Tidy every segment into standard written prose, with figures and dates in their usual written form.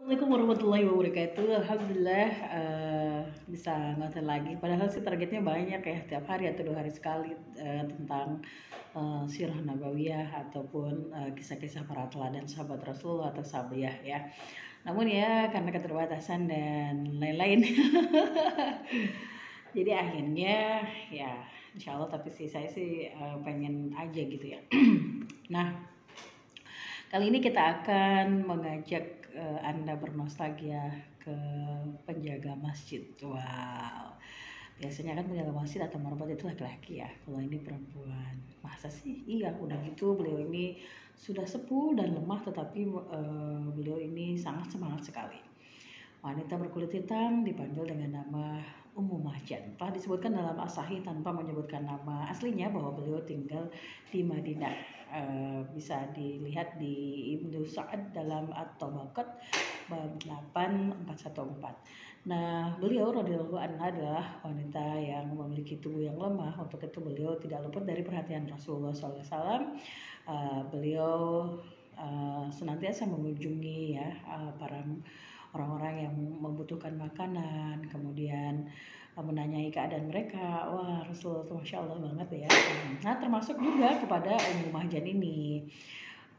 Assalamualaikum warahmatullahi wabarakatuh. Alhamdulillah bisa ngonten lagi. Padahal sih targetnya banyak ya, tiap hari atau 2 hari sekali tentang sirah nabawiyah ataupun kisah-kisah para teladan sahabat Rasulullah atau sahabiah ya. Namun ya karena keterbatasan dan lain-lain, jadi akhirnya ya insya Allah, tapi sih saya sih pengen aja gitu ya. Nah, kali ini kita akan mengajak Anda bernostalgia ke penjaga masjid. Wow. Biasanya kan penjaga masjid atau marbat itu laki-laki ya. Kalau ini perempuan. Masa sih? Iya, udah gitu beliau ini sudah sepuh dan lemah, tetapi beliau ini sangat semangat sekali. Wanita berkulit hitam dipanggil dengan nama Ummu Mahjan. Telah disebutkan dalam As-Sahih tanpa menyebutkan nama aslinya bahwa beliau tinggal di Madinah. Bisa dilihat di Ibnu Sa'ad dalam At-Tabaqat bab 8414. Nah, beliau radhiyallahu anha adalah wanita yang memiliki tubuh yang lemah. Untuk itu beliau tidak luput dari perhatian Rasulullah SAW. Beliau senantiasa mengunjungi ya para orang-orang yang membutuhkan makanan, kemudian menanyai keadaan mereka. Wah, Rasulullah tuh Masya Allah banget ya. Nah, termasuk juga kepada Ummu Mahjan ini.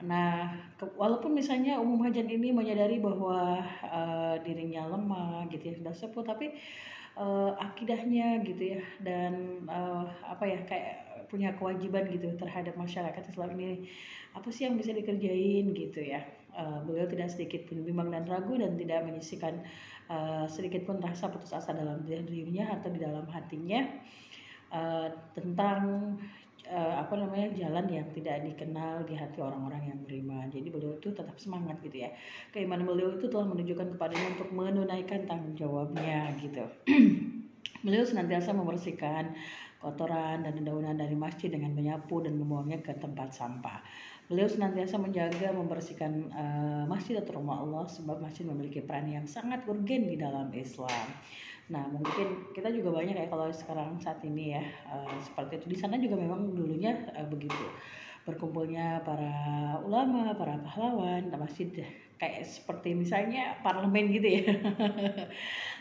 Nah, walaupun misalnya Ummu Mahjan ini menyadari bahwa dirinya lemah gitu ya, sudah sepuh, tapi akidahnya gitu ya, dan apa ya, kayak punya kewajiban gitu terhadap masyarakat Islam ini, apa sih yang bisa dikerjain gitu ya. Beliau tidak sedikit pun bimbang dan ragu dan tidak menyisihkan sedikit pun rasa putus asa dalam dirinya atau di dalam hatinya tentang jalan yang tidak dikenal di hati orang-orang yang beriman. Jadi beliau itu tetap semangat gitu ya. Keimanan beliau itu telah menunjukkan kepadanya untuk menunaikan tanggung jawabnya gitu. Beliau senantiasa membersihkan kotoran dan dedaunan dari masjid dengan menyapu dan membuangnya ke tempat sampah. Beliau senantiasa menjaga membersihkan masjid atau rumah Allah, sebab masjid memiliki peran yang sangat urgen di dalam Islam. Nah, mungkin kita juga banyak ya kalau sekarang saat ini ya seperti itu. Di sana juga memang dulunya begitu. Berkumpulnya para ulama, para pahlawan, masjid kayak seperti misalnya parlemen gitu ya.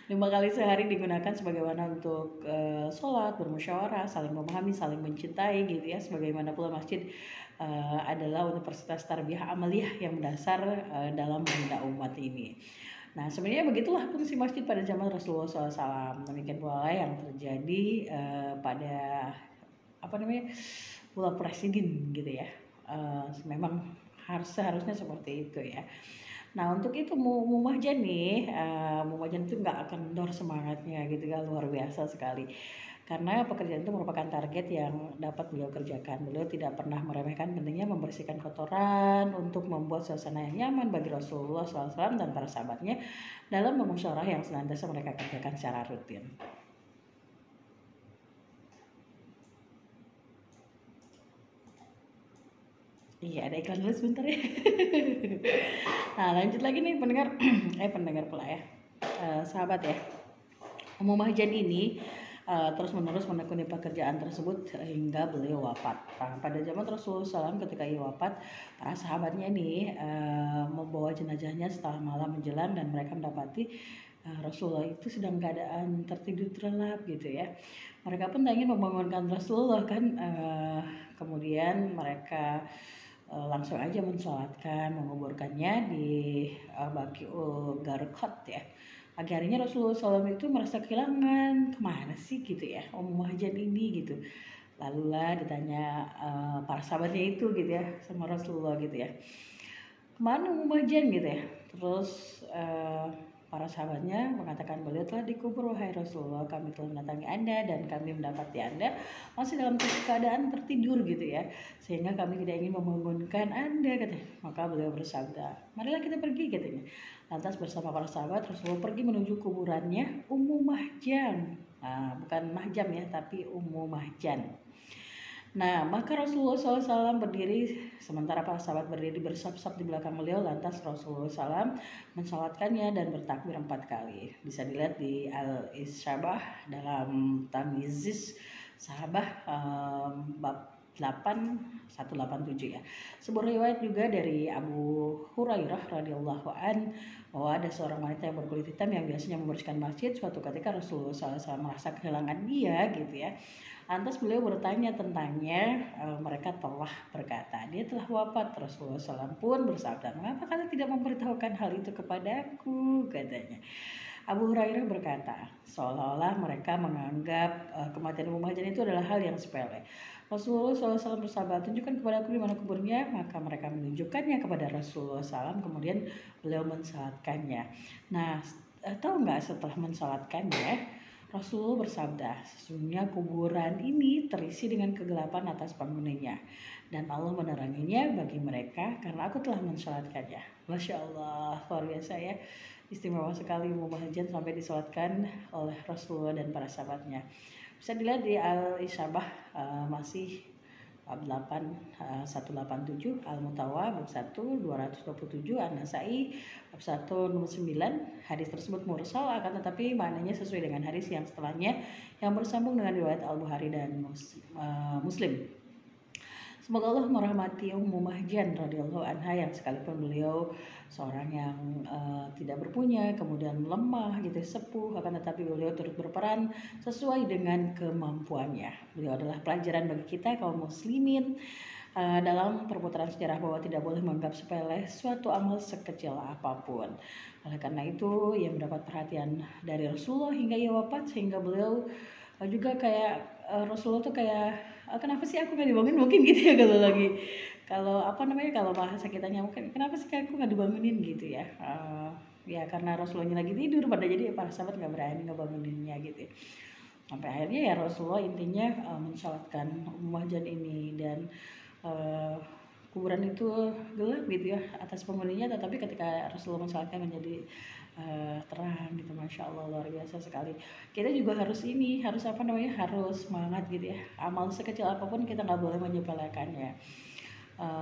5 kali sehari digunakan sebagaimana untuk sholat, bermusyawarah, saling memahami, saling mencintai gitu ya. Sebagaimana pula masjid adalah universitas tarbiyah amaliyah yang mendasar dalam membina umat ini. Nah, sebenarnya begitulah fungsi masjid pada zaman Rasulullah SAW. Demikian pula yang terjadi pada pula presiden gitu ya. Memang seharusnya seperti itu ya. Nah, untuk itu Ummu Mahjan nih, Ummu Mahjan itu nggak akan kendor semangatnya gitu kan, luar biasa sekali. Karena pekerjaan itu merupakan target yang dapat beliau kerjakan. Beliau tidak pernah meremehkan pentingnya membersihkan kotoran untuk membuat suasana yang nyaman bagi Rasulullah SAW dan para sahabatnya dalam bermusyawarah yang senantiasa mereka kerjakan secara rutin. Iya, ada iklan dulu sebentar ya. Nah, lanjut lagi nih pendengar, pendengar pula ya, sahabat ya. Ummu Mahjan ini terus-menerus menekuni pekerjaan tersebut hingga beliau wafat. Nah, pada zaman Rasulullah SAW ketika ia wafat, para sahabatnya ini membawa jenazahnya setelah malam menjelang dan mereka mendapati Rasulullah itu sedang keadaan tertidur terlelap gitu ya. Mereka pun ingin membangunkan Rasulullah kan, kemudian mereka langsung aja mensolatkan, menguburkannya di Baqiul Gharqad ya. Pagi harinya Rasulullah SAW itu merasa kehilangan, kemana sih gitu ya Ummu Mahjan ini gitu. Lalulah ditanya para sahabatnya itu gitu ya sama Rasulullah gitu ya, kemana Ummu Mahjan gitu ya. Terus para sahabatnya mengatakan, beliau telah dikubur wahai Rasulullah, kami telah mendatangi Anda dan kami mendapati Anda masih dalam keadaan tertidur gitu ya, sehingga kami tidak ingin membangunkan Anda katanya. Maka beliau bersabda, marilah kita pergi katanya. Lantas bersama para sahabat Rasulullah pergi menuju kuburannya Ummu Mahjan. Nah, bukan Mahjam ya, tapi Ummu Mahjan. Nah, maka Rasulullah SAW berdiri, sementara para sahabat berdiri bersab-sab di belakang beliau. Lantas Rasulullah SAW mensalatkannya dan bertakbir 4 kali. Bisa dilihat di Al-Isyabah dalam Tamizis Sahabah bab 8187 ya. Sebuah riwayat juga dari Abu Hurairah radhiyallahu an, bahwa ada seorang wanita yang berkulit hitam yang biasanya membersihkan masjid. Suatu ketika Rasulullah SAW merasa kehilangan dia gitu ya. Lantas beliau bertanya tentangnya, mereka telah berkata, dia telah wafat. Rasulullah SAW pun bersabda, mengapa kalian tidak memberitahukan hal itu kepadaku, katanya. Abu Hurairah berkata, seolah-olah mereka menganggap kematian Ummu Mahjan itu adalah hal yang sepele. Rasulullah SAW bersabda, tunjukkan kepadaku di mana kuburnya. Maka mereka menunjukkannya kepada Rasulullah SAW, kemudian beliau mensalatkannya. Nah, tahu nggak setelah mensalatkannya, Rasulullah bersabda, sesungguhnya kuburan ini terisi dengan kegelapan atas penghuninya, dan Allah meneranginya bagi mereka karena aku telah mensalatkannya. Masya Allah, luar biasa ya. Istimewa sekali Ummu Mahjan sampai disalatkan oleh Rasulullah dan para sahabatnya. Bisa dilihat di Al-Isabah masih bab 8 187, Al-Mutawa bab 1 227, An-Nasai bab 1 nomor 9. Hadis tersebut mursal, akan tetapi maknanya sesuai dengan hadis yang setelahnya yang bersambung dengan riwayat Al-Bukhari dan Muslim. Semoga Allah merahmati Ummu Mahjan radhiyallahu anha yang sekalipun beliau seorang yang tidak berpunya, kemudian lemah gitu, sepuh, akan tetapi beliau turut berperan sesuai dengan kemampuannya. Beliau adalah pelajaran bagi kita kaum muslimin dalam perputaran sejarah bahwa tidak boleh menganggap sepele suatu amal sekecil apapun. Oleh karena itu ia mendapat perhatian dari Rasulullah hingga ia wafat, sehingga beliau juga kayak Rasulullah tuh kayak kenapa sih aku nggak dibangunin, mungkin gitu ya kalau kalau bahasa kitanya mungkin kenapa sih aku nggak dibangunin gitu ya. Ya karena Rasulullahnya lagi tidur, pada jadi para sahabat nggak berani ngebanguninnya gitu. Sampai akhirnya ya Rasulullah intinya mensalatkan Ummu Mahjan ini, dan kuburan itu gelap gitu ya atas penghuninya, tetapi ketika Rasulullah mensalatkan menjadi terang gitu. Masya Allah, luar biasa sekali. Kita juga harus harus semangat gitu ya. Amal sekecil apapun kita nggak boleh menyepelekannya.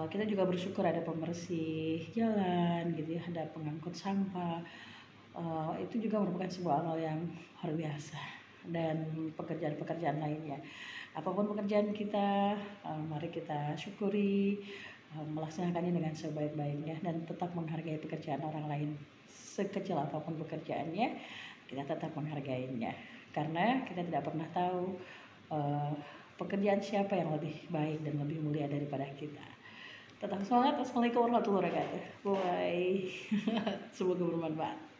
Kita juga bersyukur ada pembersih jalan gitu ya, ada pengangkut sampah. Itu juga merupakan sebuah amal yang luar biasa. Dan pekerjaan-pekerjaan lainnya, apapun pekerjaan kita, mari kita syukuri, melaksanakannya dengan sebaik-baiknya, dan tetap menghargai pekerjaan orang lain. Sekecil apapun pekerjaannya, kita tetap menghargainya, karena kita tidak pernah tahu pekerjaan siapa yang lebih baik dan lebih mulia daripada kita. Tetap semangat. Assalamualaikum warahmatullahi wabarakatuh. Bye. Semoga bermanfaat.